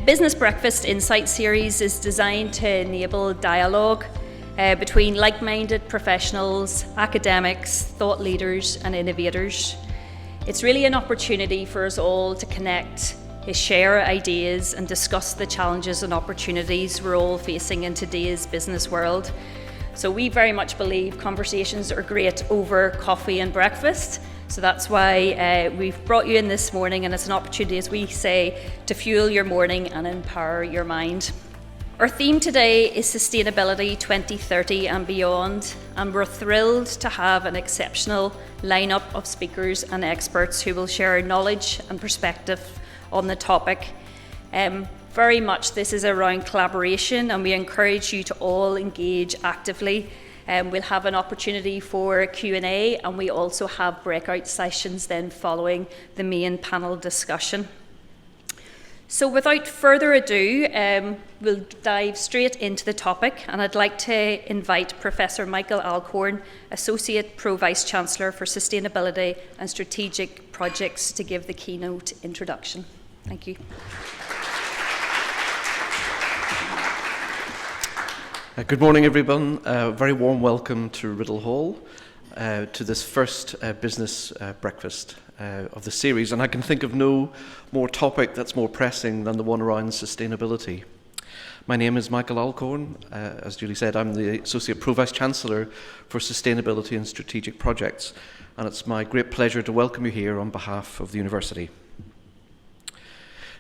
The Business Breakfast Insight series is designed to enable dialogue between like-minded professionals, academics, thought leaders and innovators. It's really an opportunity for us all to connect, share ideas and discuss the challenges and opportunities we're all facing in today's business world. So we very much believe conversations are great over coffee and breakfast. So that's why we've brought you in this morning, and it's an opportunity, as we say, to fuel your morning and empower your mind. Our theme today is Sustainability 2030 and beyond, and we're thrilled to have an exceptional lineup of speakers and experts who will share knowledge and perspective on the topic. Very much this is around collaboration, and we encourage you to all engage actively. We'll have an opportunity for Q&A, and we also have breakout sessions then following the main panel discussion. So without further ado, we'll dive straight into the topic, and I'd like to invite Professor Michael Alcorn, Associate Pro-Vice-Chancellor for Sustainability and Strategic Projects, to give the keynote introduction. Thank you. Good morning, everyone. Very warm welcome to Riddle Hall, to this first business breakfast of the series. And I can think of no more topic that's more pressing than the one around sustainability. My name is Michael Alcorn. As Julie said, I'm the Associate Pro-Vice-Chancellor for Sustainability and Strategic Projects. And it's my great pleasure to welcome you here on behalf of the University.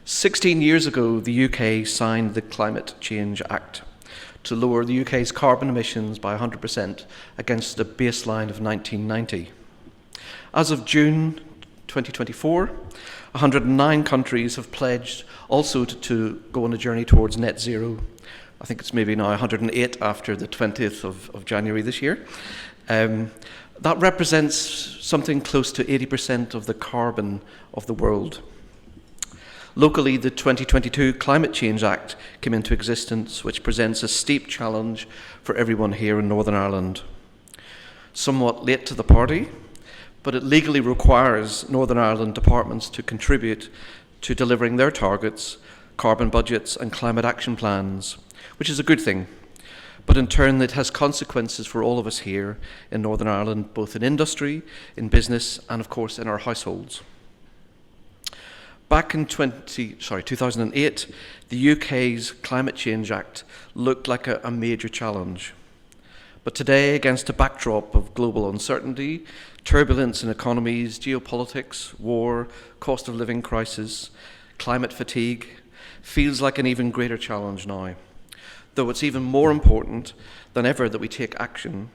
16 years ago, the UK signed the Climate Change Act to lower the UK's carbon emissions by 100% against a baseline of 1990. As of June 2024, 109 countries have pledged also to go on a journey towards net zero. I think it's maybe now 108 after the 20th of January this year. That represents something close to 80% of the carbon of the world. Locally, the 2022 Climate Change Act came into existence, which presents a steep challenge for everyone here in Northern Ireland. Somewhat late to the party, but it legally requires Northern Ireland departments to contribute to delivering their targets, carbon budgets and climate action plans, which is a good thing. But in turn, it has consequences for all of us here in Northern Ireland, both in industry, in business and of course in our households. Back in 2008, the UK's Climate Change Act looked like a major challenge. But today, against a backdrop of global uncertainty, turbulence in economies, geopolitics, war, cost of living crisis, climate fatigue, feels like an even greater challenge now. Though it's even more important than ever that we take action,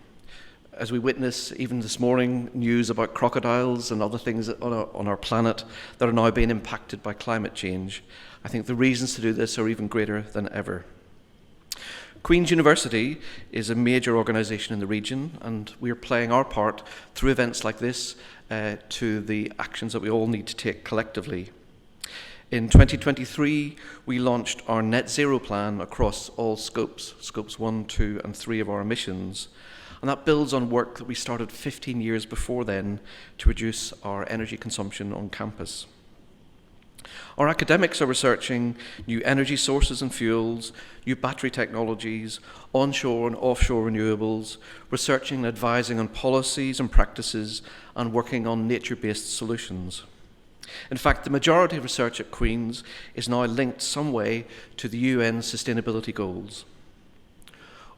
as we witness even this morning news about crocodiles and other things on our planet that are now being impacted by climate change. I think the reasons to do this are even greater than ever. Queen's University is a major organisation in the region, and we are playing our part through events like this to the actions that we all need to take collectively. In 2023, we launched our net zero plan across all scopes 1, 2 and 3 of our emissions. And that builds on work that we started 15 years before then to reduce our energy consumption on campus. Our academics are researching new energy sources and fuels, new battery technologies, onshore and offshore renewables, researching and advising on policies and practices, and working on nature-based solutions. In fact, the majority of research at Queen's is now linked some way to the UN sustainability goals.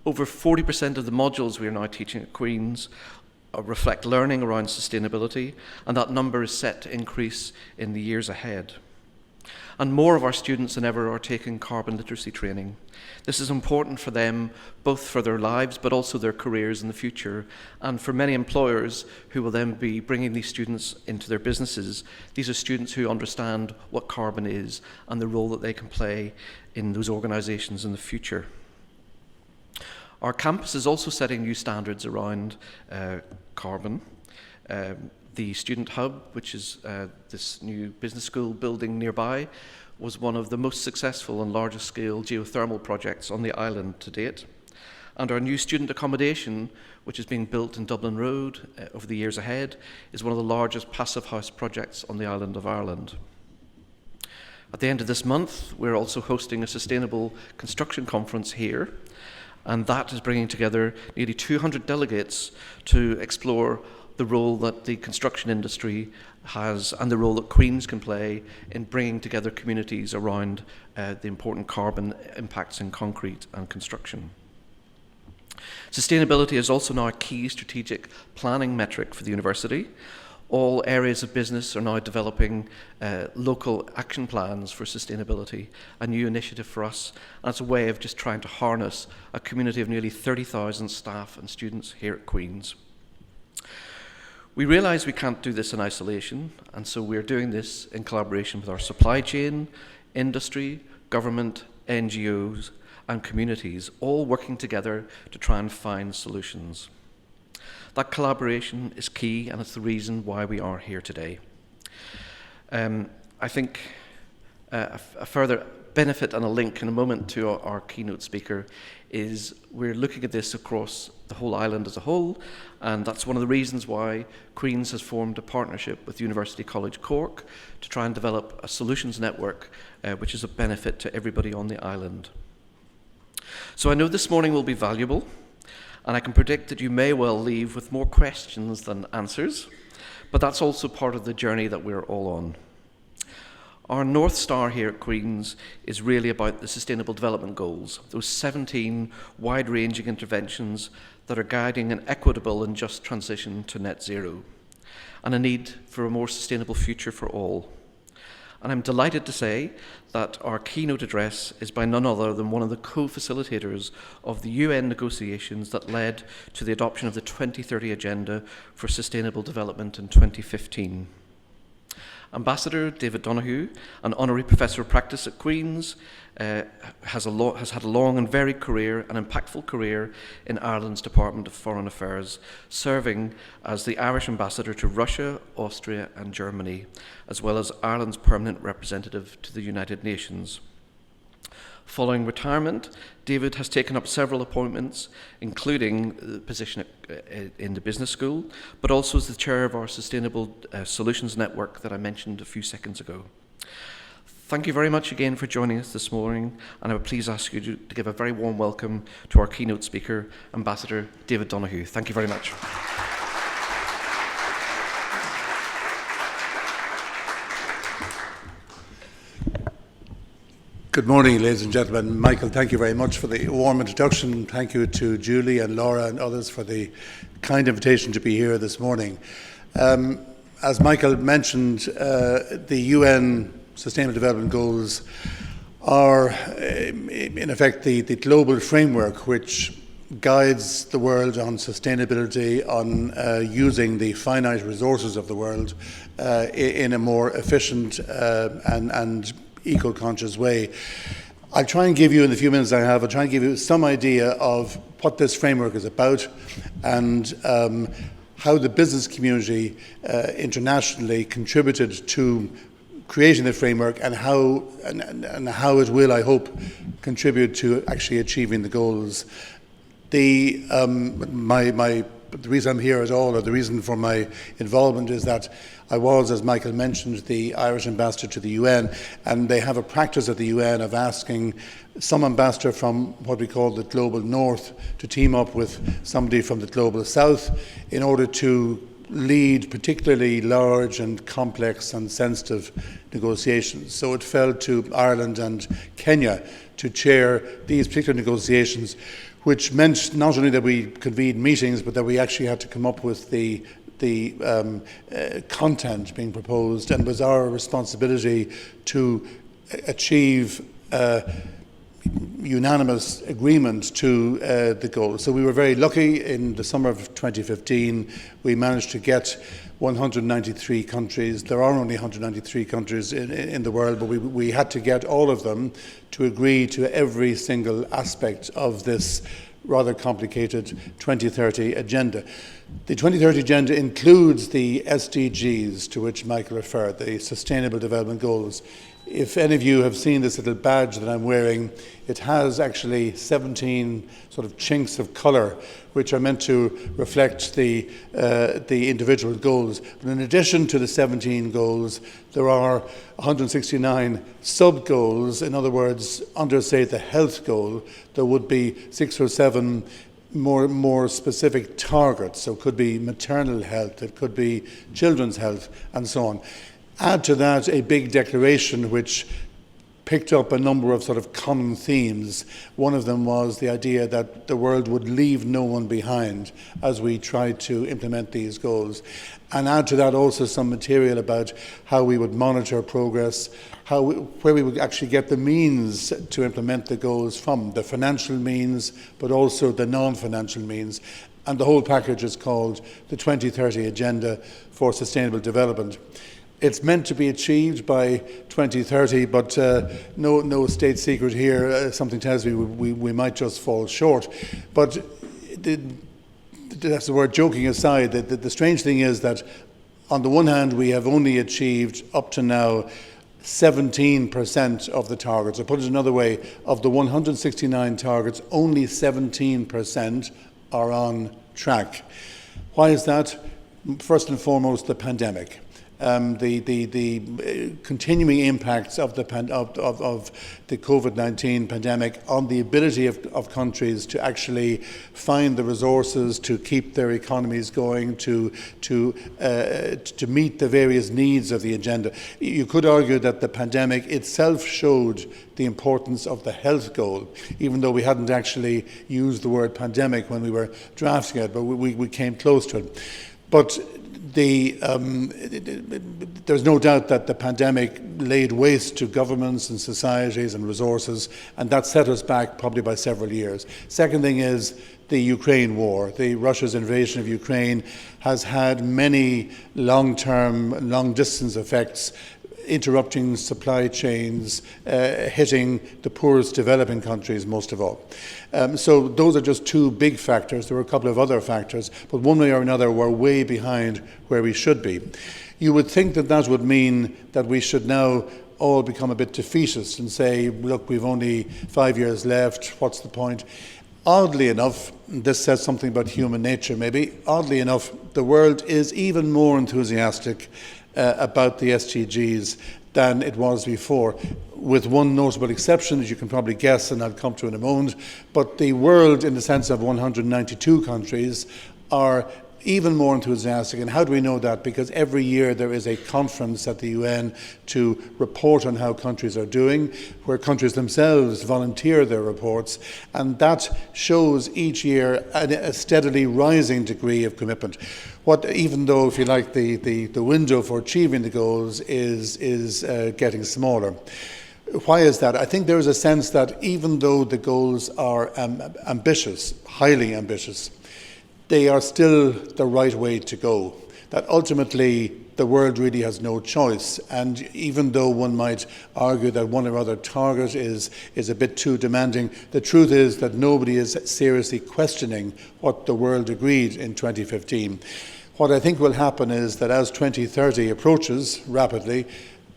Over 40% of the modules we are now teaching at Queen's reflect learning around sustainability, and that number is set to increase in the years ahead. And more of our students than ever are taking carbon literacy training. This is important for them, both for their lives, but also their careers in the future. And for many employers who will then be bringing these students into their businesses, these are students who understand what carbon is and the role that they can play in those organisations in the future. Our campus is also setting new standards around carbon. The Student Hub, which is this new business school building nearby, was one of the most successful and largest scale geothermal projects on the island to date. And our new student accommodation, which is being built in Dublin Road over the years ahead, is one of the largest passive house projects on the island of Ireland. At the end of this month, we're also hosting a sustainable construction conference here, and that is bringing together nearly 200 delegates to explore the role that the construction industry has and the role that Queen's can play in bringing together communities around the important carbon impacts in concrete and construction. Sustainability is also now a key strategic planning metric for the university. All areas of business are now developing local action plans for sustainability, a new initiative for us, and it's a way of just trying to harness a community of nearly 30,000 staff and students here at Queen's. We realise we can't do this in isolation, and so we're doing this in collaboration with our supply chain, industry, government, NGOs, and communities, all working together to try and find solutions. That collaboration is key, and it's the reason why we are here today. I think a further benefit and a link in a moment to our keynote speaker is we're looking at this across the whole island as a whole, and that's one of the reasons why Queen's has formed a partnership with University College Cork to try and develop a solutions network which is a benefit to everybody on the island. So I know this morning will be valuable, and I can predict that you may well leave with more questions than answers, but that's also part of the journey that we're all on. Our North Star here at Queen's is really about the Sustainable Development Goals, those 17 wide-ranging interventions that are guiding an equitable and just transition to net zero, and a need for a more sustainable future for all. And I'm delighted to say that our keynote address is by none other than one of the co-facilitators of the UN negotiations that led to the adoption of the 2030 Agenda for Sustainable Development in 2015. Ambassador David Donoghue, an Honorary Professor of Practice at Queen's, has had a long and varied career, an impactful career in Ireland's Department of Foreign Affairs, serving as the Irish Ambassador to Russia, Austria and Germany, as well as Ireland's permanent representative to the United Nations. Following retirement, David has taken up several appointments, including the position in the business school, but also as the chair of our Sustainable Solutions Network that I mentioned a few seconds ago. Thank you very much again for joining us this morning, and I would please ask you to give a very warm welcome to our keynote speaker, Ambassador David Donoghue. Thank you very much. Good morning, ladies and gentlemen. Michael, thank you very much for the warm introduction. Thank you to Julie and Laura and others for the kind invitation to be here this morning. As Michael mentioned, the UN Sustainable Development Goals are, in effect, the global framework which guides the world on sustainability, on using the finite resources of the world in a more efficient and eco-conscious way. I'll try and give you, in the few minutes I have, I'll try and give you some idea of what this framework is about and how the business community internationally contributed to creating the framework and how it will, I hope, contribute to actually achieving the goals. The reason I'm here at all, or the reason for my involvement, is that I was, as Michael mentioned, the Irish ambassador to the UN, and they have a practice at the UN of asking some ambassador from what we call the Global North to team up with somebody from the Global South in order to lead particularly large and complex and sensitive negotiations. So it fell to Ireland and Kenya to chair these particular negotiations, which meant not only that we convened meetings, but that we actually had to come up with the content being proposed, and it was our responsibility to achieve unanimous agreement to the goal. So we were very lucky. In the summer of 2015, we managed to get 193 countries. There are only 193 countries in the world, but we had to get all of them to agree to every single aspect of this rather complicated 2030 agenda. The 2030 agenda includes the SDGs to which Michael referred, the Sustainable Development Goals. If any of you have seen this little badge that I'm wearing, it has actually 17 sort of chinks of colour, which are meant to reflect the individual goals. But in addition to the 17 goals, there are 169 sub-goals. In other words, under, say, the health goal, there would be 6 or 7 more specific targets. So it could be maternal health, it could be children's health, and so on. Add to that a big declaration which picked up a number of sort of common themes. One of them was the idea that the world would leave no one behind as we tried to implement these goals. And add to that also some material about how we would monitor progress, where we would actually get the means to implement the goals from, the financial means, but also the non-financial means. And the whole package is called the 2030 Agenda for Sustainable Development. It's meant to be achieved by 2030, but no state secret here. Something tells me we might just fall short. But that's the word joking aside. The strange thing is that on the one hand, we have only achieved up to now 17% of the targets. Or put it another way, of the 169 targets, only 17% are on track. Why is that? First and foremost, the pandemic. The continuing impacts of the COVID-19 pandemic on the ability of countries to actually find the resources to keep their economies going, to meet the various needs of the agenda. You could argue that the pandemic itself showed the importance of the health goal, even though we hadn't actually used the word pandemic when we were drafting it, but we came close to it. But there's no doubt that the pandemic laid waste to governments and societies and resources, and that set us back probably by several years. Second thing is the Ukraine war. Russia's invasion of Ukraine has had many long-term, long-distance effects, interrupting supply chains, hitting the poorest developing countries most of all. So those are just two big factors. There were a couple of other factors, but one way or another we're way behind where we should be. You would think that that would mean that we should now all become a bit defeatist and say, look, we've only 5 years left, what's the point? Oddly enough, this says something about human nature maybe, oddly enough, the world is even more enthusiastic about the SDGs than it was before, with one notable exception, as you can probably guess, and I'll come to in a moment. But the world, in the sense of 192 countries, are even more enthusiastic. And how do we know that? Because every year there is a conference at the UN to report on how countries are doing, where countries themselves volunteer their reports, and that shows each year a steadily rising degree of commitment. Even though, if you like, the window for achieving the goals is getting smaller. Why is that? I think there is a sense that even though the goals are ambitious, highly ambitious, they are still the right way to go. That ultimately the world really has no choice. And even though one might argue that one or other target is a bit too demanding, the truth is that nobody is seriously questioning what the world agreed in 2015. What I think will happen is that as 2030 approaches rapidly,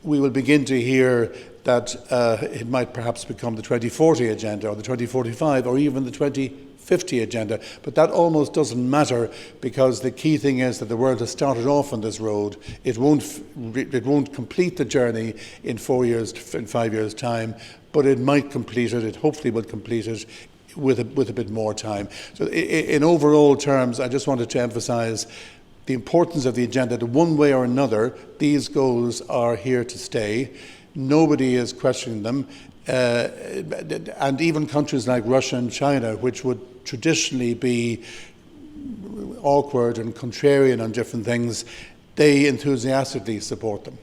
we will begin to hear that it might perhaps become the 2040 agenda or the 2045 or even the 2050 agenda. But that almost doesn't matter, because the key thing is that the world has started off on this road. It won't complete the journey in 4 years, in 5 years' time, but it might complete it. It hopefully will complete it with a bit more time. So in overall terms, I just wanted to emphasize the importance of the agenda. That one way or another, these goals are here to stay. Nobody is questioning them. And even countries like Russia and China, which would traditionally be awkward and contrarian on different things, they enthusiastically support them.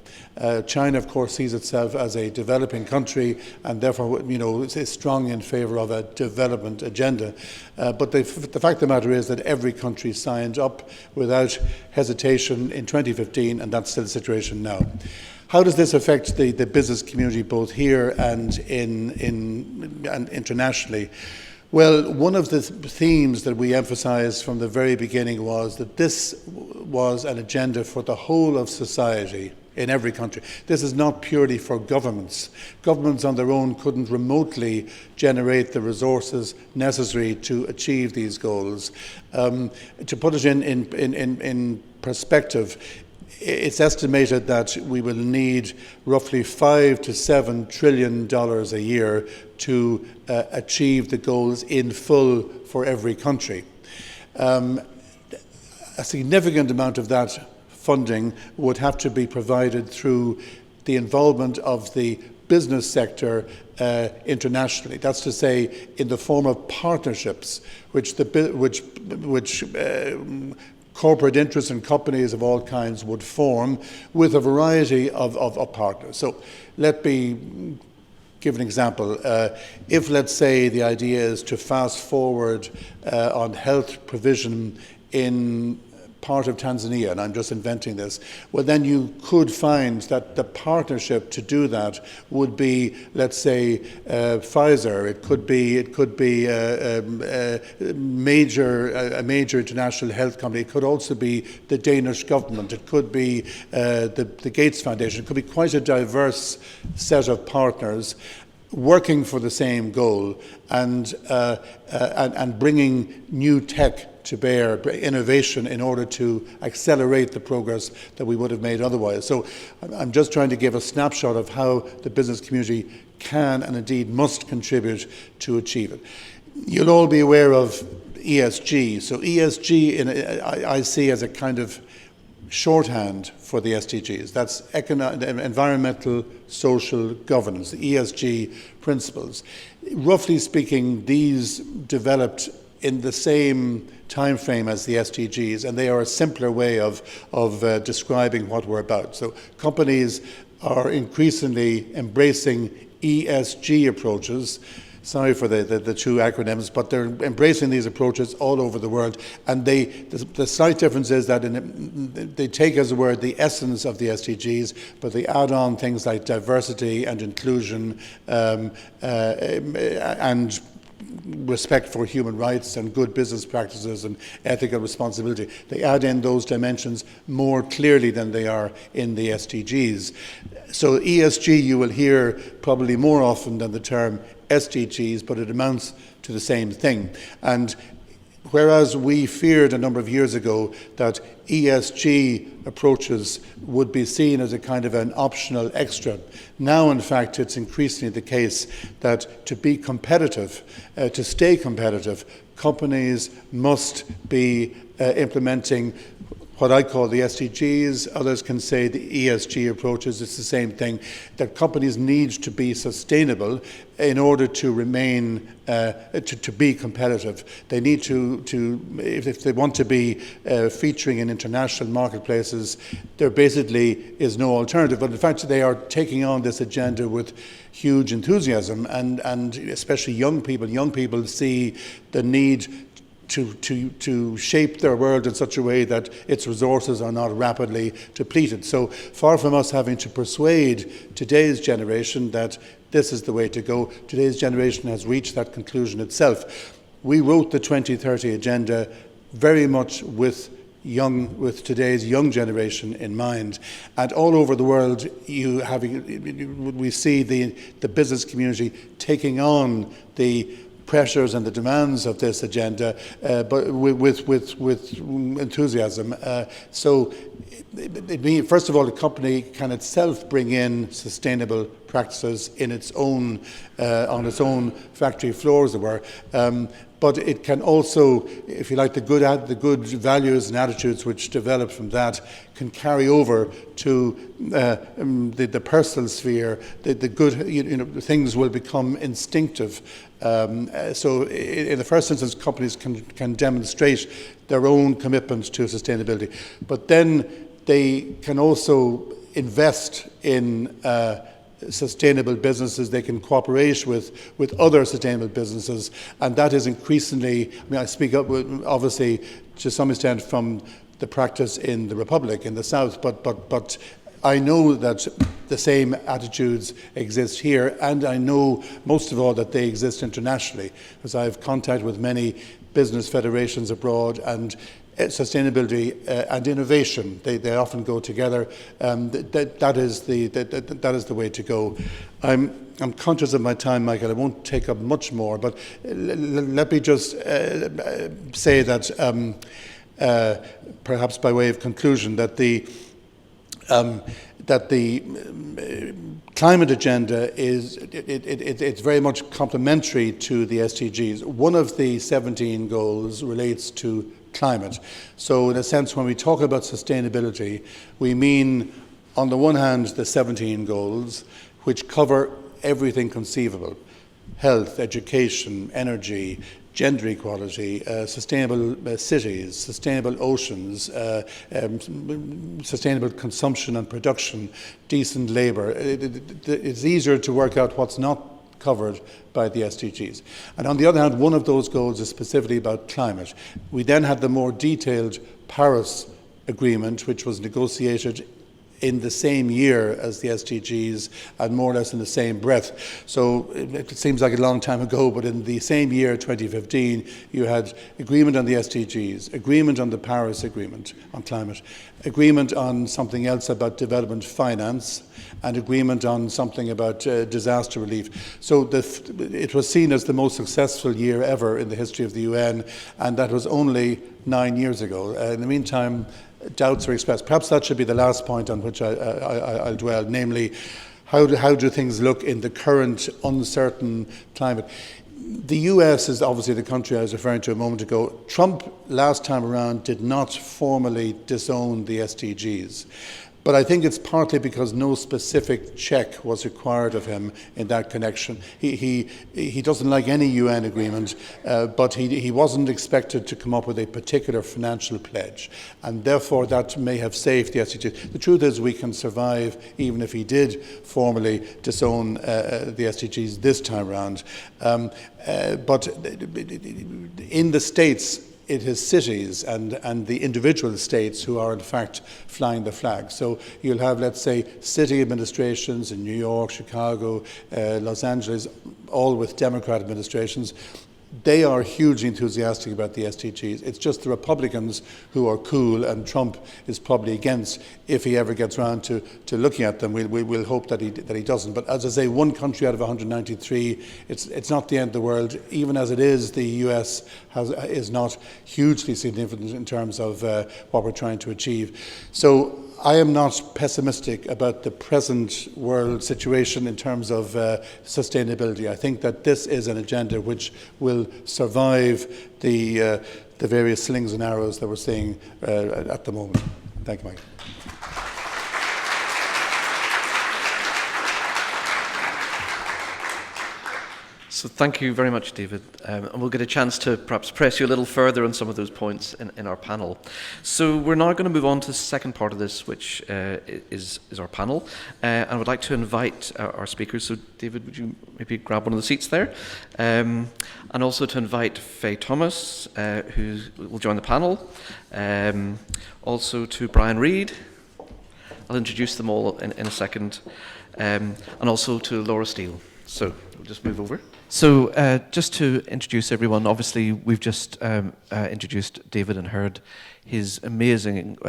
China, of course, sees itself as a developing country and therefore, is strong in favour of a development agenda. But the fact of the matter is that every country signed up without hesitation in 2015, and that's still the situation now. How does this affect the business community, both here and and internationally? Well, one of the themes that we emphasised from the very beginning was that this was an agenda for the whole of society, in every country. This is not purely for governments. Governments on their own couldn't remotely generate the resources necessary to achieve these goals. To put it in perspective, it's estimated that we will need roughly $5 to $7 trillion a year to achieve the goals in full for every country. A significant amount of that funding would have to be provided through the involvement of the business sector internationally. That's to say, in the form of partnerships, which corporate interests and companies of all kinds would form with a variety of partners. So let me give an example. If, let's say, the idea is to fast forward on health provision in part of Tanzania, and I'm just inventing this, well, then you could find that the partnership to do that would be, let's say, Pfizer. It could be a major international health company. It could also be the Danish government. It could be the Gates Foundation. It could be quite a diverse set of partners working for the same goal and bringing new tech to bear, innovation, in order to accelerate the progress that we would have made otherwise. So I'm just trying to give a snapshot of how the business community can and indeed must contribute to achieve it. You'll all be aware of ESG. So ESG I see as a kind of shorthand for the SDGs. That's environmental, social governance, the ESG principles. Roughly speaking, these developed in the same time frame as the SDGs, and they are a simpler way of describing what we're about. So companies are increasingly embracing ESG approaches. Sorry for the two acronyms, but they're embracing these approaches all over the world. And the slight difference is that they take as a word the essence of the SDGs, but they add on things like diversity and inclusion and respect for human rights and good business practices and ethical responsibility. They add in those dimensions more clearly than they are in the SDGs. So ESG you will hear probably more often than the term SDGs, but it amounts to the same thing. And whereas we feared a number of years ago that ESG approaches would be seen as a kind of an optional extra, now in fact it's increasingly the case that to be competitive, to stay competitive, companies must be implementing what I call the SDGs, others can say the ESG approaches. It's the same thing, that companies need to be sustainable in order to remain, to be competitive. They need to if they want to be featuring in international marketplaces, there basically is no alternative. But in fact, they are taking on this agenda with huge enthusiasm, and especially young people. Young people see the need to shape their world in such a way that its resources are not rapidly depleted. So far from us having to persuade today's generation that this is the way to go, today's generation has reached that conclusion itself. We wrote the 2030 agenda very much with today's young generation in mind, and all over the world we see the business community taking on the pressures and the demands of this agenda, but with enthusiasm. So, first of all, the company can itself bring in sustainable practices in its own, on its own factory floor, as it were. But it can also, if you like, the good values and attitudes which develop from that can carry over to the personal sphere. The good, things will become instinctive. So, in the first instance, companies can demonstrate their own commitment to sustainability, but then they can also invest in sustainable businesses. They can cooperate with other sustainable businesses, and that is increasingly, I speak up obviously to some extent from the practice in the Republic in the South, but I know that the same attitudes exist here, and I know most of all that they exist internationally, because I have contact with many business federations abroad, and sustainability and innovation, they often go together. That is the way to go. I'm conscious of my time, Michael. I won't take up much more, but let me just say that perhaps by way of conclusion, that the climate agenda it's very much complementary to the SDGs. One of the 17 goals relates to climate. So in a sense, when we talk about sustainability, we mean, on the one hand, the 17 goals, which cover everything conceivable: health, education, energy, gender equality, sustainable cities, sustainable oceans, sustainable consumption and production, decent labour. It's easier to work out what's not covered by the SDGs. And on the other hand, one of those goals is specifically about climate. We then had the more detailed Paris Agreement, which was negotiated in the same year as the SDGs and more or less in the same breath. So it seems like a long time ago, but in the same year, 2015, you had agreement on the SDGs, agreement on the Paris Agreement on climate, agreement on something else about development finance, and agreement on something about disaster relief. So it was seen as the most successful year ever in the history of the UN, and that was only 9 years ago. In the meantime, doubts are expressed. Perhaps that should be the last point on which I'll dwell, namely, how do things look in the current uncertain climate? The US is obviously the country I was referring to a moment ago. Trump, last time around, did not formally disown the SDGs. But I think it's partly because no specific check was required of him in that connection. He doesn't like any UN agreement, but he wasn't expected to come up with a particular financial pledge. And therefore, that may have saved the SDGs. The truth is we can survive even if he did formally disown the SDGs this time around. But in the States, it is cities and the individual states who are in fact flying the flag. So you'll have, let's say, city administrations in New York, Chicago, Los Angeles, all with Democrat administrations. They are hugely enthusiastic about the SDGs. It's just the Republicans who are cool, and Trump is probably against if he ever gets around to looking at them. We'll hope that he doesn't. But as I say, one country out of 193, it's not the end of the world. Even as it is, the US is not hugely significant in terms of what we're trying to achieve. So I am not pessimistic about the present world situation in terms of sustainability. I think that this is an agenda which will survive the various slings and arrows that we're seeing at the moment. Thank you, Mike. So thank you very much, David. And we'll get a chance to perhaps press you a little further on some of those points in our panel. So we're now going to move on to the second part of this, which is our panel. And I would like to invite our speakers. So David, would you maybe grab one of the seats there? And also to invite Faye Thomas, who will join the panel. Also to Brian Reid. I'll introduce them all in a second. And also to Laura Steele. So we'll just move over. So just to introduce everyone, obviously we've just introduced David and heard his amazing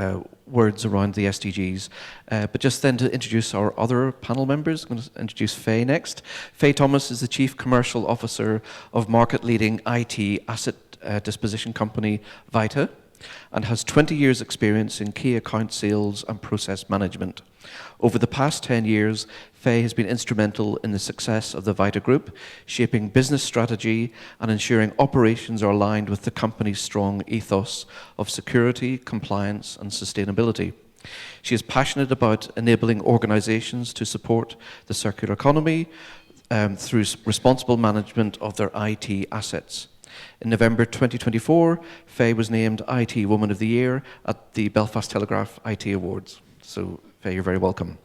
words around the SDGs. But just then to introduce our other panel members, I'm going to introduce Faye next. Faye Thomas is the Chief Commercial Officer of market-leading IT asset disposition company Vita, and has 20 years' experience in key account sales and process management. Over the past 10 years, Faye has been instrumental in the success of the Vita Group, shaping business strategy and ensuring operations are aligned with the company's strong ethos of security, compliance, and sustainability. She is passionate about enabling organizations to support the circular economy through responsible management of their IT assets. In November 2024, Faye was named IT Woman of the Year at the Belfast Telegraph IT Awards. So, Faye, you're very welcome.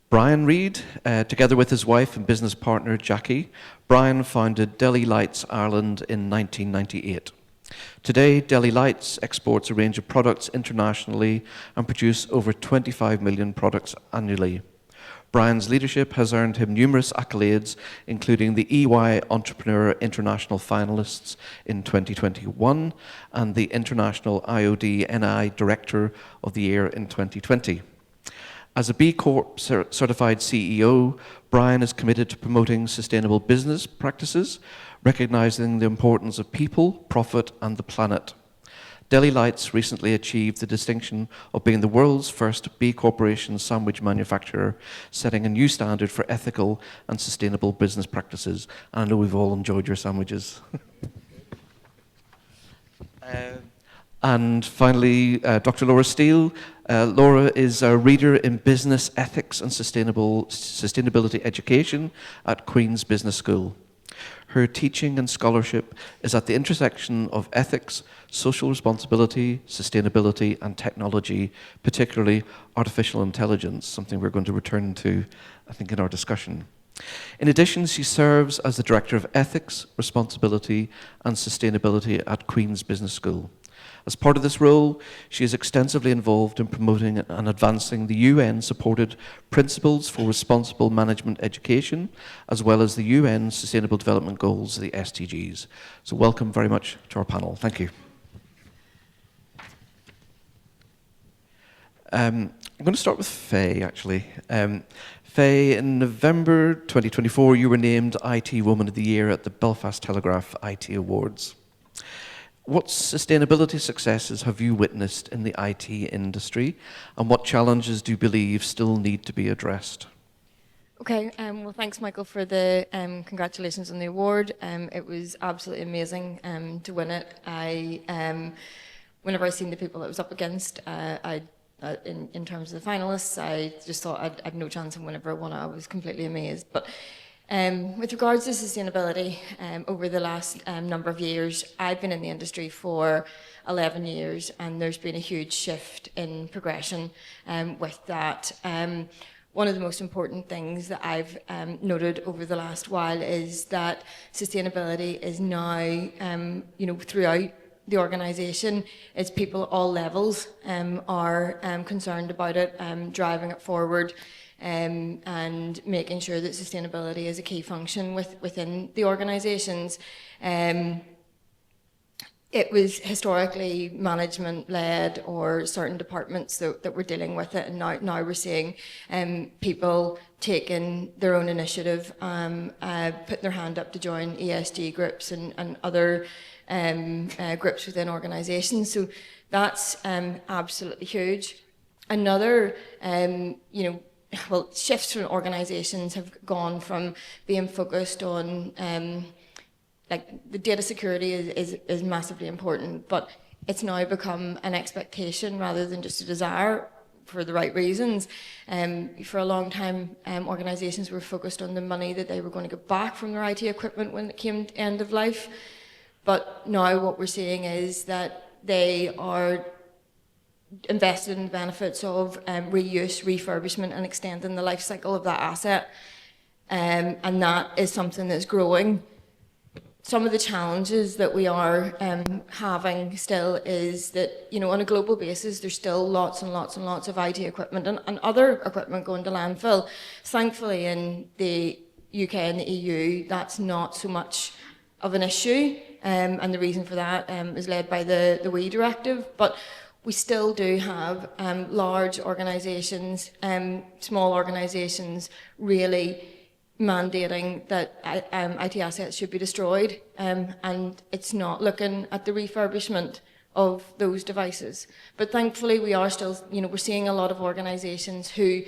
Brian Reid, together with his wife and business partner Jackie, Brian founded Delhi Lights Ireland in 1998. Today, Delhi Lights exports a range of products internationally and produce over 25 million products annually. Brian's leadership has earned him numerous accolades, including the EY Entrepreneur International Finalists in 2021 and the International IOD NI Director of the Year in 2020. As a B Corp certified CEO, Brian is committed to promoting sustainable business practices, recognizing the importance of people, profit, and the planet. Delhi Lights recently achieved the distinction of being the world's first B Corporation sandwich manufacturer, setting a new standard for ethical and sustainable business practices. And I know we've all enjoyed your sandwiches. And finally, Dr. Laura Steele. Laura is a reader in business ethics and sustainability education at Queen's Business School. Her teaching and scholarship is at the intersection of ethics, social responsibility, sustainability, and technology, particularly artificial intelligence, something we're going to return to, I think, in our discussion. In addition, she serves as the Director of Ethics, Responsibility, and Sustainability at Queen's Business School. As part of this role, she is extensively involved in promoting and advancing the UN-supported Principles for Responsible Management Education, as well as the UN Sustainable Development Goals, the SDGs. So welcome very much to our panel. Thank you. I'm going to start with Faye, actually. Faye, in November 2024, you were named IT Woman of the Year at the Belfast Telegraph IT Awards. What sustainability successes have you witnessed in the IT industry, and what challenges do you believe still need to be addressed? Okay, well, thanks, Michael, for the congratulations on the award. It was absolutely amazing to win it. Whenever I seen the people that I was up against, in terms of the finalists, I just thought I'd no chance, and whenever I won it, I was completely amazed. But with regards to sustainability, over the last number of years, I've been in the industry for 11 years, and there's been a huge shift in progression with that. One of the most important things that I've noted over the last while is that sustainability is now, throughout the organisation. It's people at all levels are concerned about it, driving it forward. And making sure that sustainability is a key function within the organisations. It was historically management-led or certain departments that were dealing with it, and now we're seeing people taking their own initiative, putting their hand up to join ESG groups and other groups within organisations. So that's absolutely huge. Another, shifts from organisations have gone from being focused on, the data security is massively important, but it's now become an expectation rather than just a desire for the right reasons. For a long time, organisations were focused on the money that they were going to get back from their IT equipment when it came to end of life. But now what we're seeing is that they are invested in the benefits of reuse, refurbishment, and extending the life cycle of that asset. And that is something that's growing. Some of the challenges that we are having still is that, on a global basis, there's still lots and lots and lots of IT equipment and other equipment going to landfill. Thankfully, in the UK and the EU, that's not so much of an issue. And the reason for that is led by the WE directive. But we still do have large organisations, small organisations really mandating that IT assets should be destroyed, and it's not looking at the refurbishment of those devices. But thankfully we are still, we're seeing a lot of organisations who,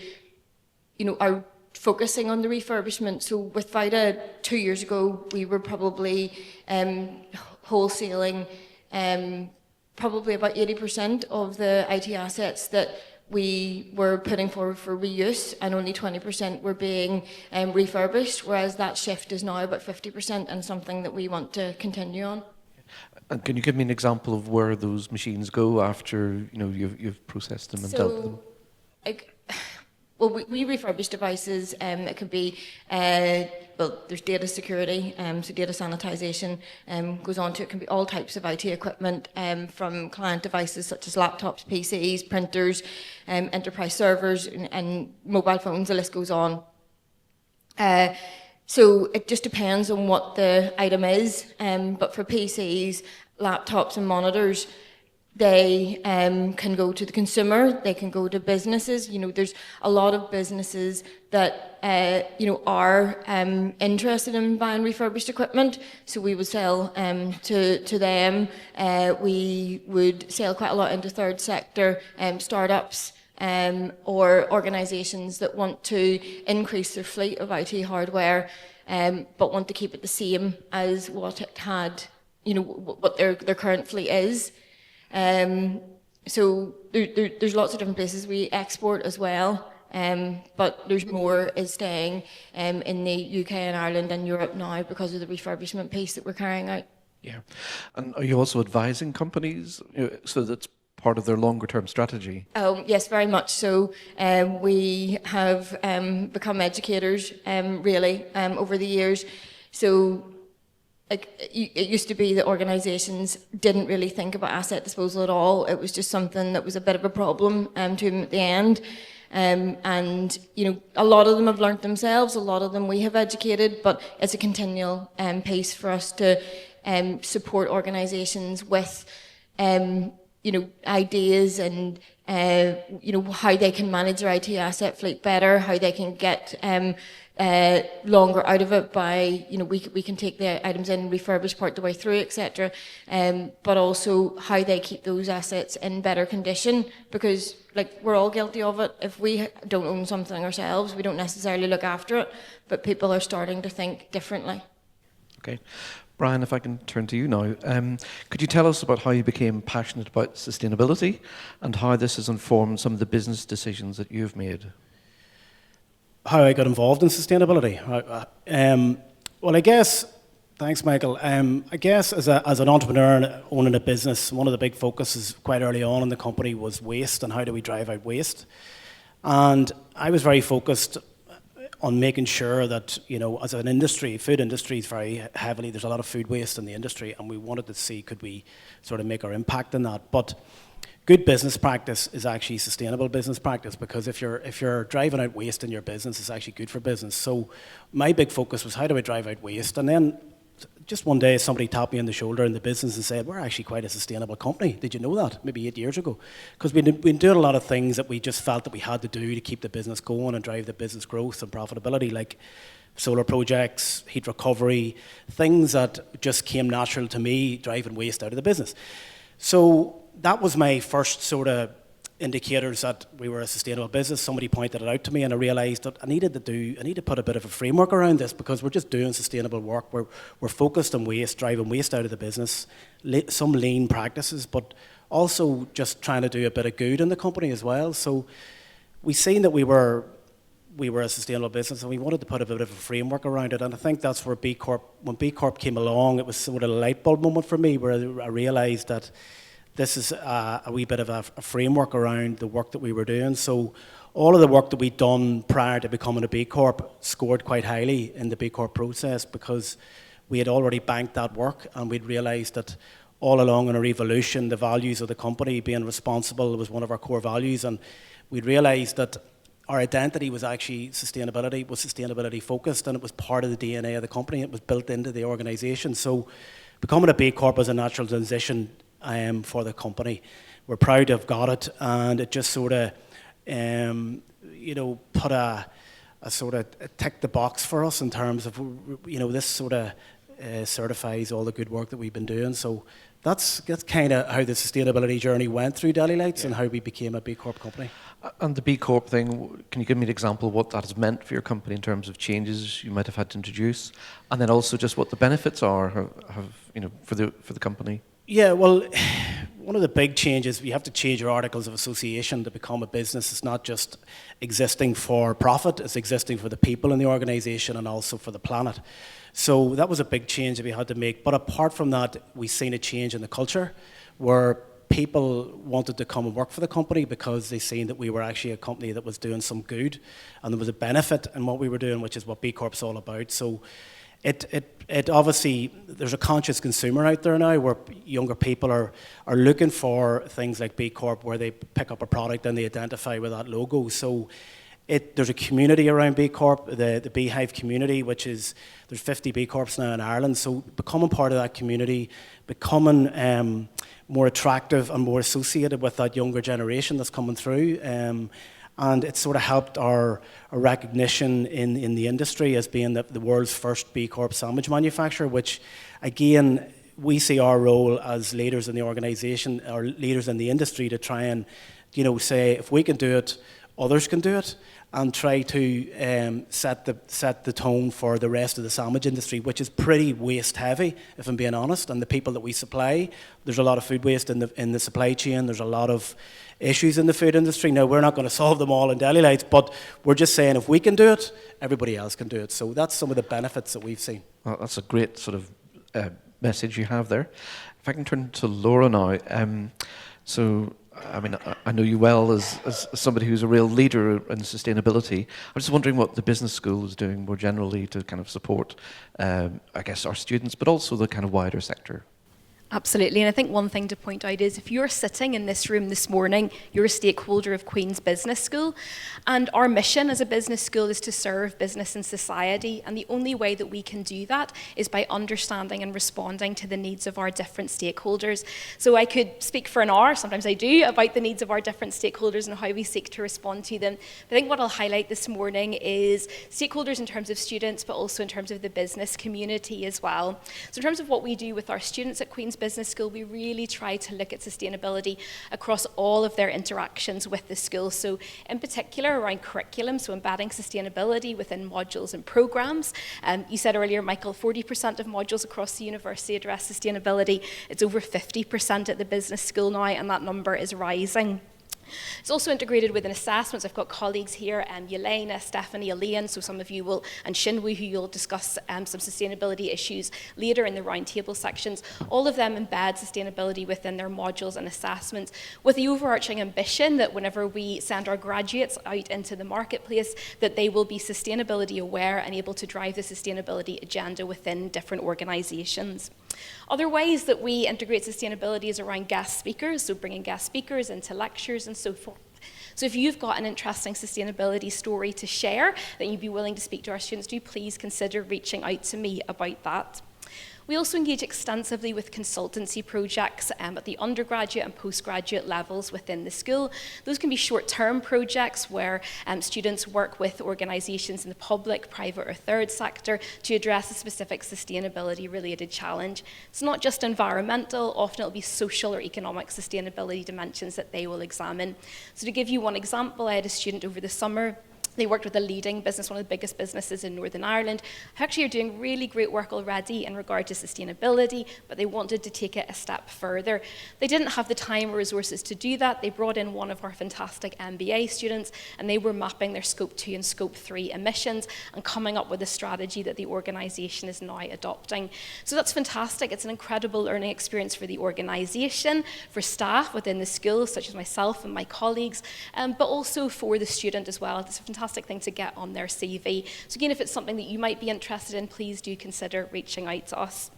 are focusing on the refurbishment. So with VITA 2 years ago, we were probably wholesaling probably about 80% of the IT assets that we were putting forward for reuse, and only 20% were being refurbished, whereas that shift is now about 50% and something that we want to continue on. And can you give me an example of where those machines go after you've processed them and dealt with them? well, we refurbish devices. It could be, well, there's data security, so data sanitization goes on to it. Can be all types of IT equipment, from client devices such as laptops, PCs, printers, enterprise servers, and mobile phones. The list goes on. So it just depends on what the item is. But for PCs, laptops, and monitors, they can go to the consumer, they can go to businesses. You know, there's a lot of businesses that, you know, are interested in buying refurbished equipment. So we would sell to them. We would sell quite a lot into third sector startups or organisations that want to increase their fleet of IT hardware, but want to keep it the same as what it had, you know, what their current fleet is. So there's lots of different places we export as well, but there's more is staying in the UK and Ireland and Europe now because of the refurbishment piece that we're carrying out. Yeah. And are you also advising companies, so that's part of their longer term strategy? Yes, very much so. We have become educators really over the years. So like it used to be that organisations didn't really think about asset disposal at all. It was just something that was a bit of a problem to them at the end. And you know, a lot of them have learnt themselves. A lot of them we have educated, but it's a continual piece for us to support organisations with you know, ideas and you know, how they can manage their IT asset fleet better, how they can get longer out of it by, you know, we can take the items in, refurbish part the way through, etc. But also how they keep those assets in better condition, because like we're all guilty of it. If we don't own something ourselves, we don't necessarily look after it, but people are starting to think differently. Okay. Brian, if I can turn to you now, could you tell us about how you became passionate about sustainability and how this has informed some of the business decisions that you've made? How I got involved in sustainability? Well, I guess, thanks Michael, I guess as an entrepreneur owning a business, one of the big focuses quite early on in the company was waste and how do we drive out waste. And I was very focused on making sure that, you know, as an industry, food industry is very heavily, there's a lot of food waste in the industry, and we wanted to see could we sort of make our impact in that. But good business practice is actually sustainable business practice, because if you're driving out waste in your business, it's actually good for business. So my big focus was how do I drive out waste? And then just one day somebody tapped me on the shoulder in the business and said, we're actually quite a sustainable company. Did you know that? Maybe 8 years ago. Because we'd been doing a lot of things that we just felt that we had to do to keep the business going and drive the business growth and profitability, like solar projects, heat recovery, things that just came natural to me, driving waste out of the business. So that was my first sort of indicators that we were a sustainable business. Somebody pointed it out to me, and I realised that I need to put a bit of a framework around this, because we're just doing sustainable work. We're focused on waste, driving waste out of the business, some lean practices, but also just trying to do a bit of good in the company as well. So we seen that we were a sustainable business, and we wanted to put a bit of a framework around it. And I think that's where when B Corp came along, it was sort of a light bulb moment for me, where I realised that this is a wee bit of a framework around the work that we were doing. So all of the work that we'd done prior to becoming a B Corp scored quite highly in the B Corp process, because we had already banked that work, and we'd realised that all along in our evolution, the values of the company, being responsible, was one of our core values, and we'd realised that our identity was actually sustainability focused, and it was part of the DNA of the company. It was built into the organisation. So becoming a B Corp was a natural transition for the company. We're proud to have got it, and it just sort of, you know, put a sort of tick the box for us in terms of, you know, this sort of certifies all the good work that we've been doing. So that's kind of how the sustainability journey went through Daily Lights, and how we became a B Corp company. And the B Corp thing, can you give me an example of what that has meant for your company in terms of changes you might have had to introduce, and then also just what the benefits are, you know, for the company? Yeah, well, one of the big changes, you have to change your articles of association to become a business. It's not just existing for profit, it's existing for the people in the organisation and also for the planet. So that was a big change that we had to make. But apart from that, we've seen a change in the culture, where people wanted to come and work for the company because they seen that we were actually a company that was doing some good, and there was a benefit in what we were doing, which is what B Corp's all about. So it obviously, there's a conscious consumer out there now where younger people are looking for things like B Corp, where they pick up a product and they identify with that logo. So there's a community around B Corp, the Beehive community, which is, there's 50 B Corps now in Ireland. So becoming part of that community, becoming more attractive and more associated with that younger generation that's coming through. And it's sort of helped our recognition in the industry as being the world's first B Corp sandwich manufacturer, which again, we see our role as leaders in the organisation, or leaders in the industry, to try and, say, if we can do it, others can do it, and try to set the tone for the rest of the sandwich industry, which is pretty waste heavy, if I'm being honest. And the people that we supply, there's a lot of food waste in the supply chain. There's a lot of issues in the food industry. Now, we're not going to solve them all in Deli Lights, but we're just saying if we can do it, everybody else can do it. So that's some of the benefits that we've seen. Well, that's a great sort of message you have there. If I can turn to Laura now. I know you well as somebody who's a real leader in sustainability. I'm just wondering what the business school is doing more generally to kind of support, our students, but also the kind of wider sector. Absolutely, and I think one thing to point out is if you're sitting in this room this morning, you're a stakeholder of Queen's Business School, and our mission as a business school is to serve business and society, and the only way that we can do that is by understanding and responding to the needs of our different stakeholders. So I could speak for an hour, sometimes I do, about the needs of our different stakeholders and how we seek to respond to them. But I think what I'll highlight this morning is stakeholders in terms of students, but also in terms of the business community as well. So in terms of what we do with our students at Queen's Business School, we really try to look at sustainability across all of their interactions with the school. So in particular around curriculum, so embedding sustainability within modules and programs. You said earlier, Michael, 40% of modules across the university address sustainability. It's over 50% at the business school now, and that number is rising. It's also integrated within assessments. I've got colleagues here, Yelena, Stephanie, Elaine, so some of you will, and Shinwu, who you'll discuss some sustainability issues later in the roundtable sections. All of them embed sustainability within their modules and assessments, with the overarching ambition that whenever we send our graduates out into the marketplace, that they will be sustainability aware and able to drive the sustainability agenda within different organisations. Other ways that we integrate sustainability is around guest speakers, so bringing guest speakers into lectures and so forth. So if you've got an interesting sustainability story to share that you'd be willing to speak to our students, do please consider reaching out to me about that. We also engage extensively with consultancy projects at the undergraduate and postgraduate levels within the school. Those can be short-term projects where students work with organisations in the public, private or third sector to address a specific sustainability-related challenge. It's not just environmental, often it'll be social or economic sustainability dimensions that they will examine. So to give you one example, I had a student over the summer. They worked with a leading business, one of the biggest businesses in Northern Ireland, who actually are doing really great work already in regard to sustainability, but they wanted to take it a step further. They didn't have the time or resources to do that. They brought in one of our fantastic MBA students, and they were mapping their Scope 2 and Scope 3 emissions and coming up with a strategy that the organisation is now adopting. So that's fantastic. It's an incredible learning experience for the organisation, for staff within the school, such as myself and my colleagues, but also for the student as well. It's a fantastic thing to get on their CV. So again, if it's something that you might be interested in, please do consider reaching out to us.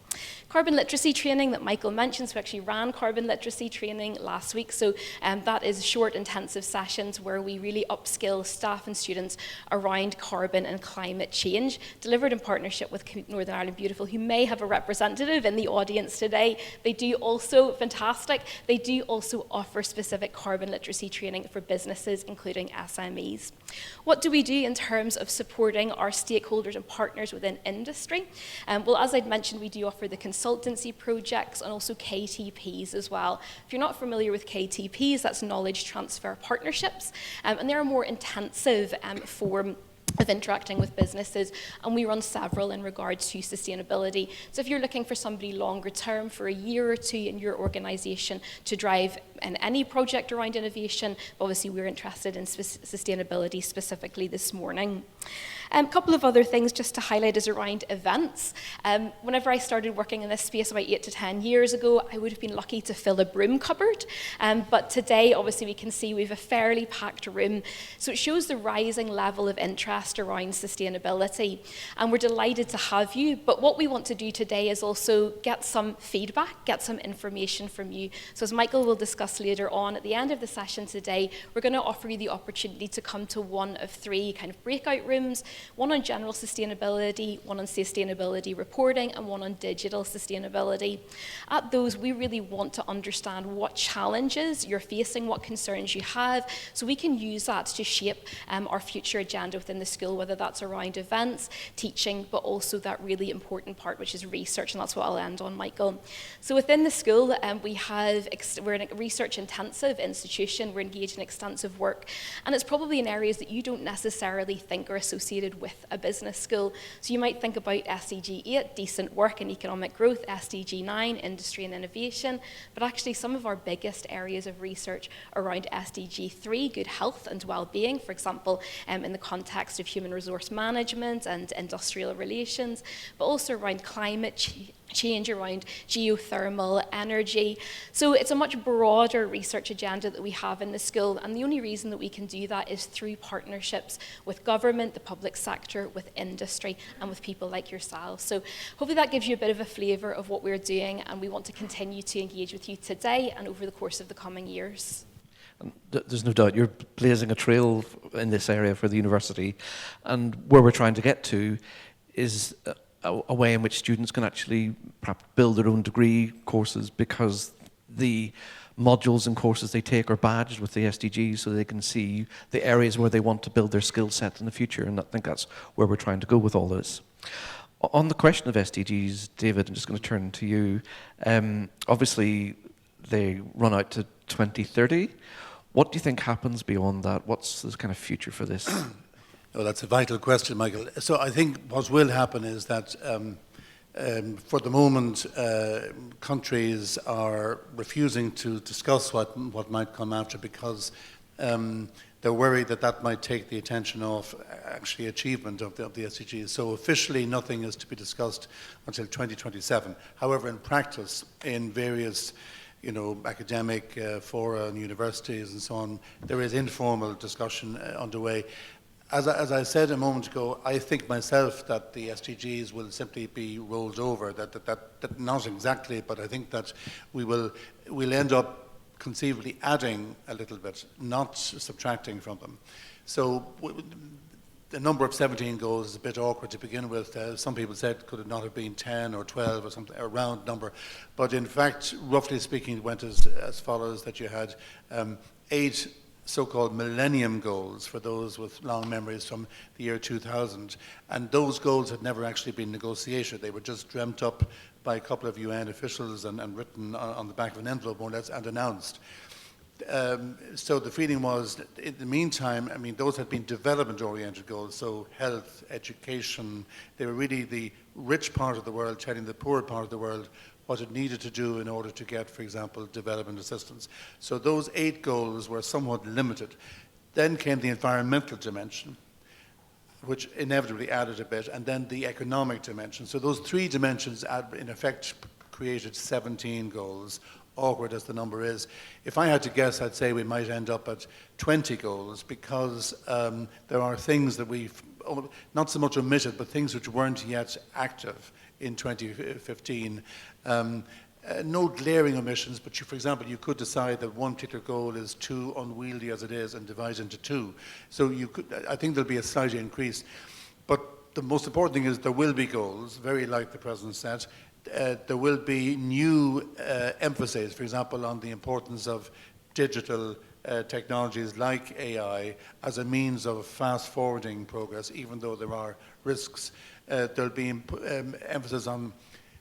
Carbon literacy training that Michael mentioned, so we actually ran carbon literacy training last week, so that is short intensive sessions where we really upskill staff and students around carbon and climate change, delivered in partnership with Northern Ireland Beautiful, who may have a representative in the audience today. They do also, fantastic, they do also offer specific carbon literacy training for businesses, including SMEs. What do we do in terms of supporting our stakeholders and partners within industry? Well, as I'd mentioned, we do offer the consultancy projects and also KTPs as well. If you're not familiar with KTPs, that's knowledge transfer partnerships, and they're a more intensive form of interacting with businesses, and we run several in regards to sustainability. So if you're looking for somebody longer term for a year or two in your organisation to drive in any project around innovation, obviously we're interested in sustainability specifically this morning. A couple of other things just to highlight is around events. Whenever I started working in this space about 8 to 10 years ago, I would have been lucky to fill a broom cupboard. But today, obviously, we can see we have a fairly packed room. So it shows the rising level of interest around sustainability. And we're delighted to have you. But what we want to do today is also get some feedback, get some information from you. So as Michael will discuss later on, at the end of the session today, we're going to offer you the opportunity to come to one of 3 kind of breakout rooms, one on general sustainability, one on sustainability reporting, and one on digital sustainability. At those, we really want to understand what challenges you're facing, what concerns you have, so we can use that to shape our future agenda within the school, whether that's around events, teaching, but also that really important part, which is research, and that's what I'll end on, Michael. So within the school, we're in a research-intensive institution, we're engaged in extensive work, and it's probably in areas that you don't necessarily think are associated with a business school. So you might think about SDG 8, decent work and economic growth, SDG 9, industry and innovation, but actually some of our biggest areas of research around SDG 3, good health and well-being, for example, in the context of human resource management and industrial relations, but also around climate change, around geothermal energy. So it's a much broader research agenda that we have in the school, and the only reason that we can do that is through partnerships with government, the public sector, with industry, and with people like yourselves. So hopefully that gives you a bit of a flavour of what we're doing, and we want to continue to engage with you today and over the course of the coming years. There's no doubt you're blazing a trail in this area for the university, and where we're trying to get to is a way in which students can actually perhaps build their own degree courses, because the modules and courses they take are badged with the SDGs, so they can see the areas where they want to build their skill set in the future, and I think that's where we're trying to go with all this. On the question of SDGs, David, I'm just going to turn to you. Obviously, they run out to 2030. What do you think happens beyond that? What's the kind of future for this? Oh, that's a vital question, Michael. So I think what will happen is that for the moment, countries are refusing to discuss what might come after, because they're worried that might take the attention off actually achievement of the SDGs. So officially, nothing is to be discussed until 2027. However, in practice, in various academic fora and universities and so on, there is informal discussion underway. As I said a moment ago, I think myself that the SDGs will simply be rolled over. That not exactly, but I think that we'll end up conceivably adding a little bit, not subtracting from them. So the number of 17 goals is a bit awkward to begin with. Some people said, could it not have been 10 or 12 or something, a round number. But in fact, roughly speaking, it went as follows, that you had 8 so-called millennium goals, for those with long memories from the year 2000. And those goals had never actually been negotiated. They were just dreamt up by a couple of UN officials and written on the back of an envelope, more or less, and announced. So the feeling was, in the meantime, I mean, those had been development-oriented goals, so health, education. They were really the rich part of the world telling the poor part of the world what it needed to do in order to get, for example, development assistance. So those 8 goals were somewhat limited. Then came the environmental dimension, which inevitably added a bit, and then the economic dimension. So those 3 dimensions, in effect, created 17 goals, awkward as the number is. If I had to guess, I'd say we might end up at 20 goals, because there are things that we've not so much omitted, but things which weren't yet active in 2015. No glaring omissions, but for example, you could decide that one particular goal is too unwieldy as it is and divide into 2. So I think there'll be a slight increase. But the most important thing is there will be goals, very like the President said. There will be new emphasis, for example, on the importance of digital technologies like AI as a means of fast-forwarding progress, even though there are risks. There'll be emphasis on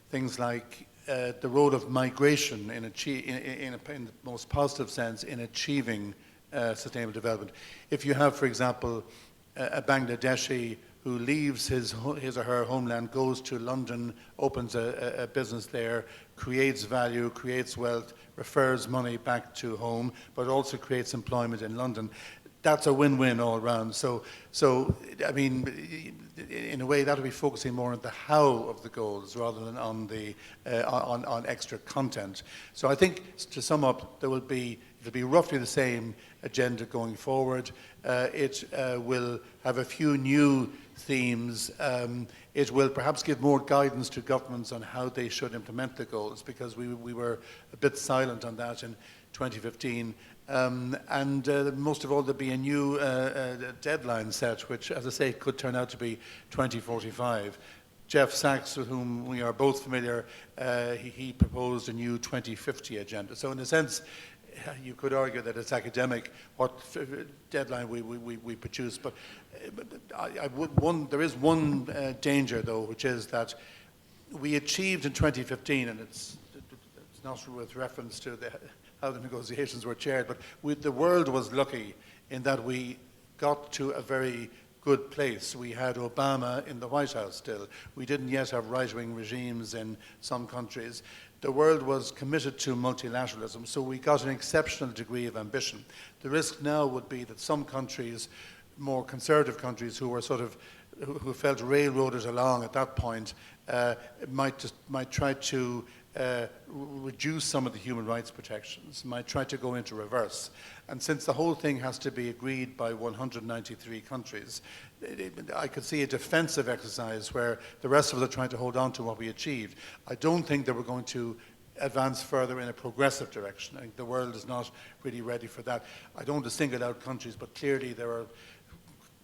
things like the role of migration in the most positive sense in achieving sustainable development. If you have, for example, a Bangladeshi who leaves his or her homeland, goes to London, opens a business there, creates value, creates wealth, refers money back to home, but also creates employment in London, that's a win-win all around. So I mean, in a way, that will be focusing more on the how of the goals rather than on the on extra content. So I think, to sum up, it'll be roughly the same agenda going forward. It will have a few new themes. It will perhaps give more guidance to governments on how they should implement the goals, because we were a bit silent on that in 2015. Most of all, there'll be a new deadline set, which, as I say, could turn out to be 2045. Jeff Sachs, with whom we are both familiar, he proposed a new 2050 agenda. So in a sense, you could argue that it's academic what deadline we produce, but there is one danger, though, which is that we achieved in 2015, and it's not with reference to how the negotiations were chaired, but the world was lucky in that we got to a very good place. We had Obama in the White House still. We didn't yet have right-wing regimes in some countries. The world was committed to multilateralism, so we got an exceptional degree of ambition. The risk now would be that some countries, more conservative countries who were who felt railroaded along at that point, might try to reduce some of the human rights protections, might try to go into reverse. And since the whole thing has to be agreed by 193 countries, I could see a defensive exercise where the rest of us are trying to hold on to what we achieved. I don't think that we're going to advance further in a progressive direction. I think the world is not really ready for that. I don't want to single out countries, but clearly there are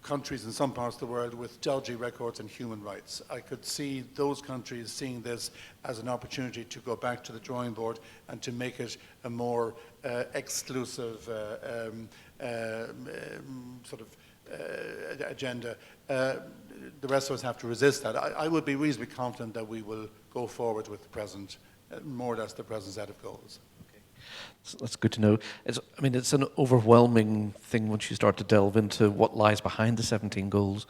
countries in some parts of the world with dodgy records in human rights. I could see those countries seeing this as an opportunity to go back to the drawing board and to make it a more exclusive agenda. The rest of us have to resist that. I would be reasonably confident that we will go forward with the present, more or less the present set of goals. So that's good to know. It's an overwhelming thing once you start to delve into what lies behind the 17 goals.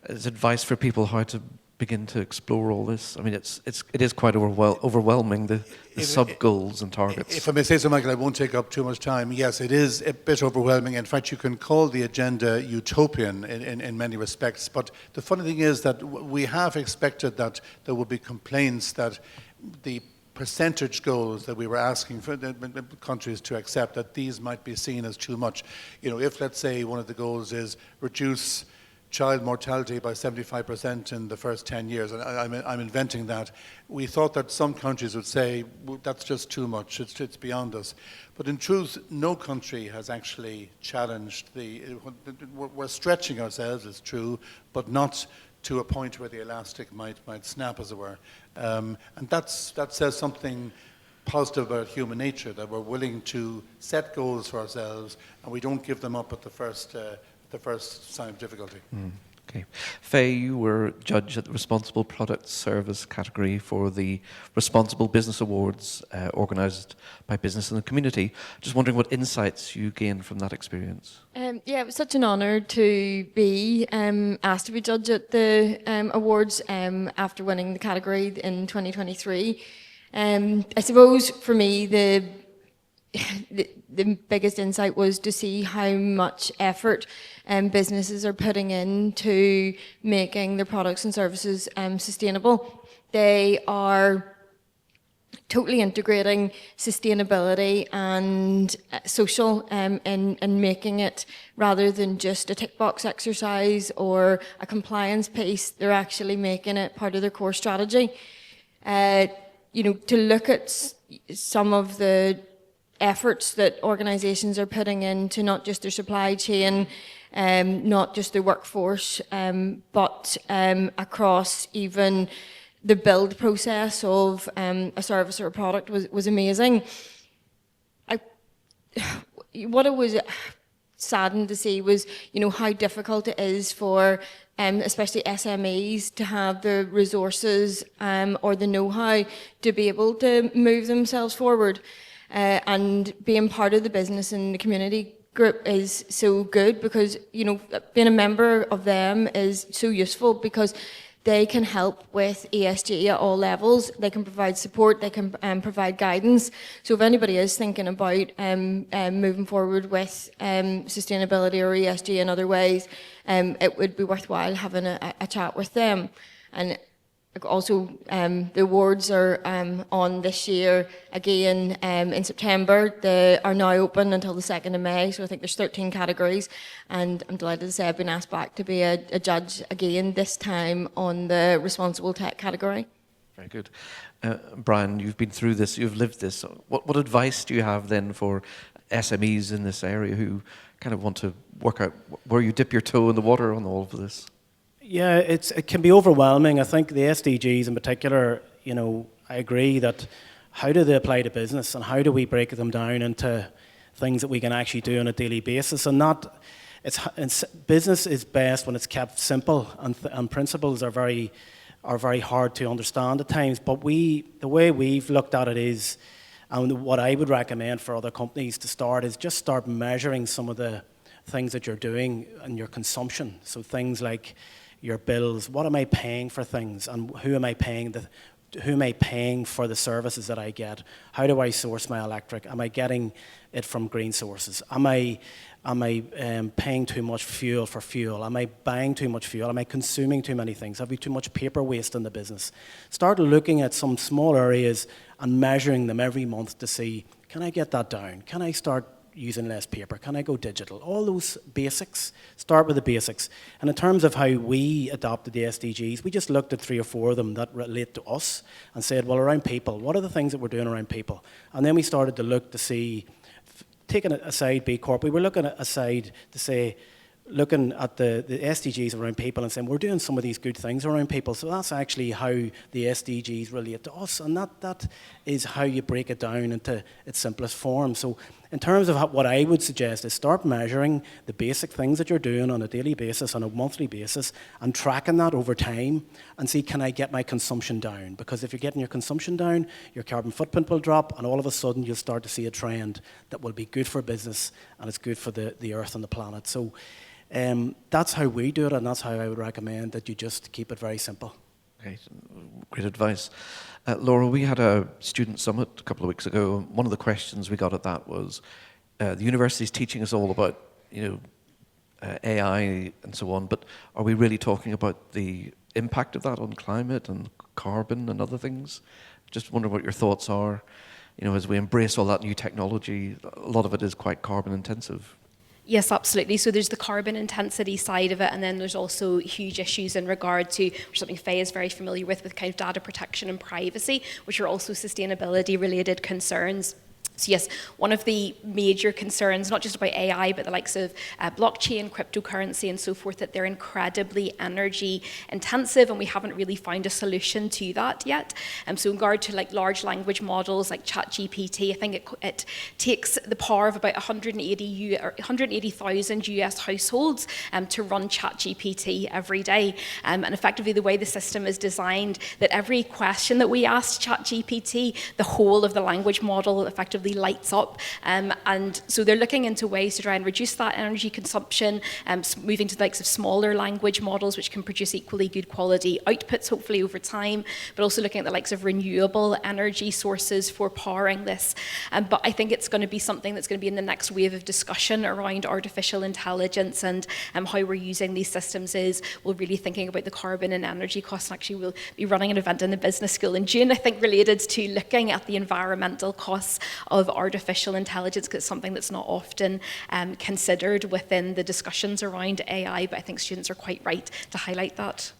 Is advice for people how to begin to explore all this? I mean, it is quite overwhelming, the sub-goals and targets. If I may say so, Michael, I won't take up too much time. Yes, it is a bit overwhelming. In fact, you can call the agenda utopian in many respects. But the funny thing is that we have expected that there would be complaints that the percentage goals that we were asking for the countries to accept, that these might be seen as too much. If, let's say, one of the goals is reduce child mortality by 75% in the first 10 years, and I'm inventing that, we thought that some countries would say, well, that's just too much, it's beyond us. But in truth, no country has actually challenged we're stretching ourselves, it's true, but not to a point where the elastic might snap, as it were. And that says something positive about human nature, that we're willing to set goals for ourselves and we don't give them up at the first sign of difficulty. Okay. Faye, you were judge at the Responsible Product Service category for the Responsible Business Awards organised by Business in the Community. Just wondering what insights you gained from that experience. It was such an honour to be asked to be judge at the awards after winning the category in 2023. I suppose for me the biggest insight was to see how much effort businesses are putting into making their products and services sustainable. They are totally integrating sustainability and social in making it, rather than just a tick box exercise or a compliance piece, they're actually making it part of their core strategy. To look at some of the efforts that organisations are putting into not just their supply chain, not just their workforce, but across even the build process of a service or a product was amazing. What I was saddened to see was, how difficult it is for especially SMEs to have the resources or the know-how to be able to move themselves forward. And being part of the business and the community group is so good, because being a member of them is so useful, because they can help with ESG at all levels. They can provide support, they can provide guidance. So if anybody is thinking about moving forward with sustainability or ESG in other ways, it would be worthwhile having a chat with them. And also, the awards are on this year again in September. They are now open until the 2nd of May, so I think there's 13 categories. And I'm delighted to say I've been asked back to be a judge again, this time on the responsible tech category. Very good. Brian, you've been through this, you've lived this. What advice do you have then for SMEs in this area who kind of want to work out where you dip your toe in the water on all of this? Yeah, it can be overwhelming. I think the SDGs in particular, you know, I agree that how do they apply to business and how do we break them down into things that we can actually do on a daily basis, and not, business is best when it's kept simple, and principles are very hard to understand at times. But the way we've looked at it is, and what I would recommend for other companies to start is just start measuring some of the things that you're doing and your consumption. So things like your bills, what am I paying for things, and who am I paying for the services that I get? How do I source my electric? Am I getting it from green sources? Am I paying too much fuel for fuel? Am I buying too much fuel? Am I consuming too many things? Have we too much paper waste in the business? Start looking at some small areas and measuring them every month to see, can I get that down? Can I start using less paper? Can I go digital? All those basics, start with the basics. And in terms of how we adopted the SDGs, we just looked at 3 or 4 of them that relate to us and said, well, around people, what are the things that we're doing around people? And then we started to look to see, taking it aside B Corp, we were looking at aside to say, looking at the SDGs around people and saying, we're doing some of these good things around people. So that's actually how the SDGs relate to us. And that is how you break it down into its simplest form. So in terms of what I would suggest is start measuring the basic things that you're doing on a daily basis, on a monthly basis, and tracking that over time and see, can I get my consumption down? Because if you're getting your consumption down, your carbon footprint will drop, and all of a sudden you'll start to see a trend that will be good for business and it's good for the earth and the planet. So that's how we do it, and that's how I would recommend that you just keep it very simple. Okay, great advice. Laura, we had a student summit a couple of weeks ago. One of the questions we got at that was, the university's teaching us all about, AI and so on, but are we really talking about the impact of that on climate and carbon and other things? Just wonder what your thoughts are. As we embrace all that new technology, a lot of it is quite carbon intensive. Yes, absolutely. So there's the carbon intensity side of it, and then there's also huge issues in regard to, which something Faye is very familiar with kind of data protection and privacy, which are also sustainability related concerns. So yes, one of the major concerns, not just about AI, but the likes of blockchain, cryptocurrency and so forth, that they're incredibly energy intensive, and we haven't really found a solution to that yet. So in regard to like large language models like ChatGPT, I think it takes the power of about 180,000 US households to run ChatGPT every day. And effectively the way the system is designed, that every question that we ask ChatGPT, the whole of the language model effectively lights up, and so they're looking into ways to try and reduce that energy consumption, moving to the likes of smaller language models which can produce equally good quality outputs hopefully over time, but also looking at the likes of renewable energy sources for powering this. But I think it's going to be something that's going to be in the next wave of discussion around artificial intelligence and how we're using these systems. We're really thinking about the carbon and energy costs, and actually we'll be running an event in the business school in June, I think, related to looking at the environmental costs of artificial intelligence, because it's something that's not often considered within the discussions around AI, but I think students are quite right to highlight that.